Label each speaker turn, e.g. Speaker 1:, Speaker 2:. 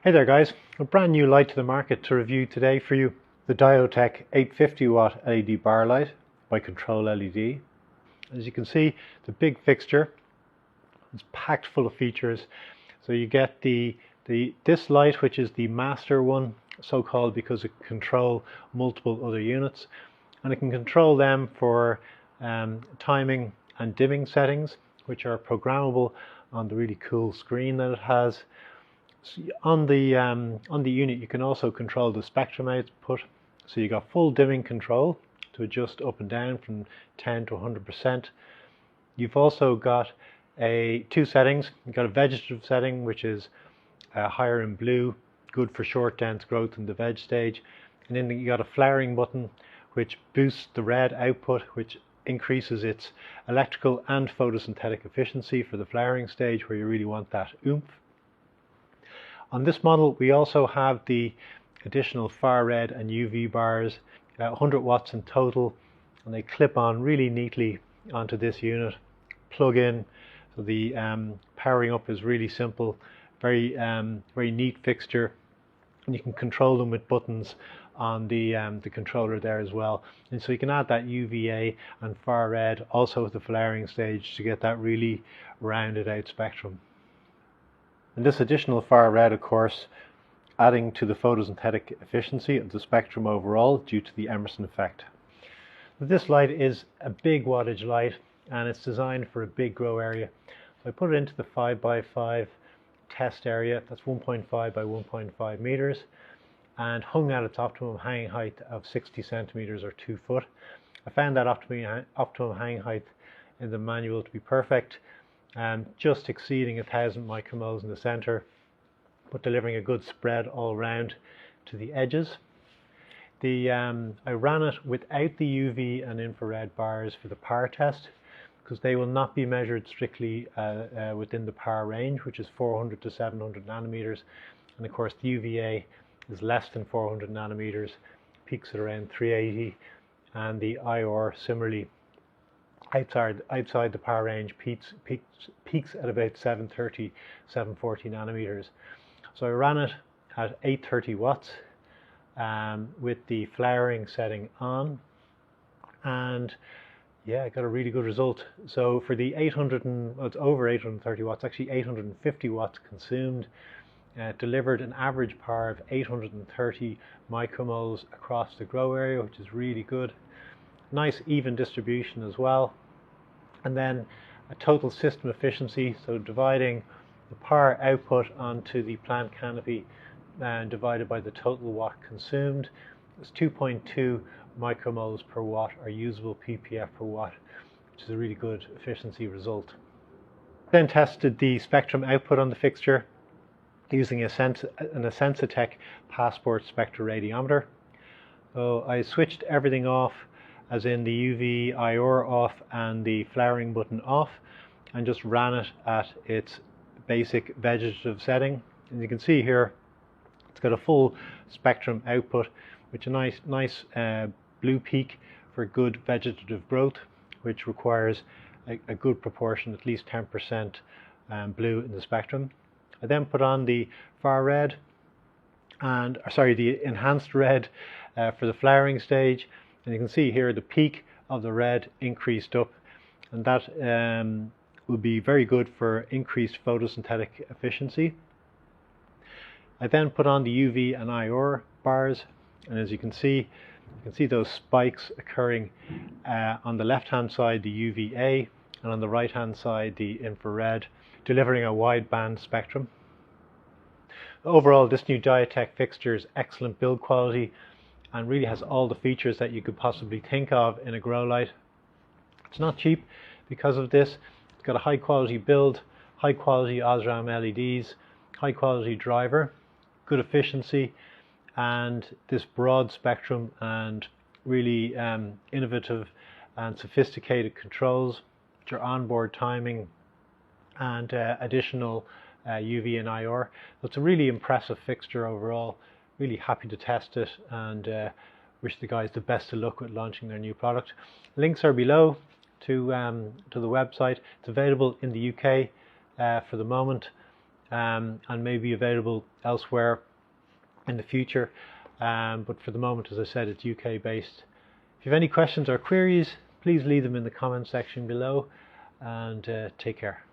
Speaker 1: Hey there guys, a brand new light to the market to review today for you. The Diotech 850 watt LED bar light by Control LED. As you can see, the big fixture is packed full of features. So you get this light, which is the master one, so called because it can control multiple other units, and it can control them for timing and dimming settings, which are programmable on the really cool screen that it has. On the unit, you can also control the spectrum output. So you got full dimming control to adjust up and down from 10 to 100%. You've also got two settings. You've got a vegetative setting, which is higher in blue, good for short dense growth in the veg stage. And then you got a flaring button, which boosts the red output, which increases its electrical and photosynthetic efficiency for the flaring stage, where you really want that oomph. On this model, we also have the additional far red and UV bars, 100 watts in total, and they clip on really neatly onto this unit, plug in. So the powering up is really simple, very neat fixture, and you can control them with buttons on the controller there as well. And so you can add that UVA and far red also at the flaring stage to get that really rounded out spectrum. And this additional far red, of course, adding to the photosynthetic efficiency of the spectrum overall due to the Emerson effect. This light is a big wattage light, and it's designed for a big grow area. So I put it into the 5x5 test area. That's 1.5 by 1.5 meters, and hung at its optimum hanging height of 60 centimeters or 2 foot. I found that optimum hanging height in the manual to be perfect, just exceeding 1000 micromoles in the center, but delivering a good spread all around to the edges. I ran it without the UV and infrared bars for the power test, because they will not be measured strictly within the power range, which is 400 to 700 nanometers, and of course the UVA is less than 400 nanometers, peaks at around 380, and the IR similarly outside the power range peaks at about 730, 740 nanometers. So I ran it at 830 watts with the flaring setting on, and yeah, I got a really good result. So for the it's over 830 watts, actually 850 watts consumed, delivered an average power of 830 micromoles across the grow area, which is really good. Nice even distribution as well. And then a total system efficiency, so dividing the power output onto the plant canopy and divided by the total watt consumed, it's 2.2 micromoles per watt, or usable ppf per watt, which is a really good efficiency result. Then tested the spectrum output on the fixture using an Sensatec Passport spectroradiometer. So I switched everything off, as in the UV IR off and the flaring button off, and just ran it at its basic vegetative setting. And you can see here it's got a full spectrum output, with a nice blue peak for good vegetative growth, which requires a good proportion, at least 10% blue in the spectrum. I then put on the far red, the enhanced red for the flowering stage, and you can see here the peak of the red increased up, and that will be very good for increased photosynthetic efficiency. I then put on the UV and IR bars, and as you can see those spikes occurring on the left hand side, the UVA, and on the right hand side the infrared, delivering a wide band spectrum. Overall, this new Diotech fixture is excellent build quality and really has all the features that you could possibly think of in a grow light. It's not cheap because of this. It's got a high quality build, high quality Osram LEDs, high quality driver, good efficiency, and this broad spectrum and really innovative and sophisticated controls, which are onboard timing and additional UV and IR. So it's a really impressive fixture overall. Really happy to test it, and wish the guys the best of luck with launching their new product. Links are below to the website. It's available in the UK for the moment, and may be available elsewhere in the future. But for the moment, as I said, it's UK based. If you have any questions or queries, please leave them in the comment section below, and take care.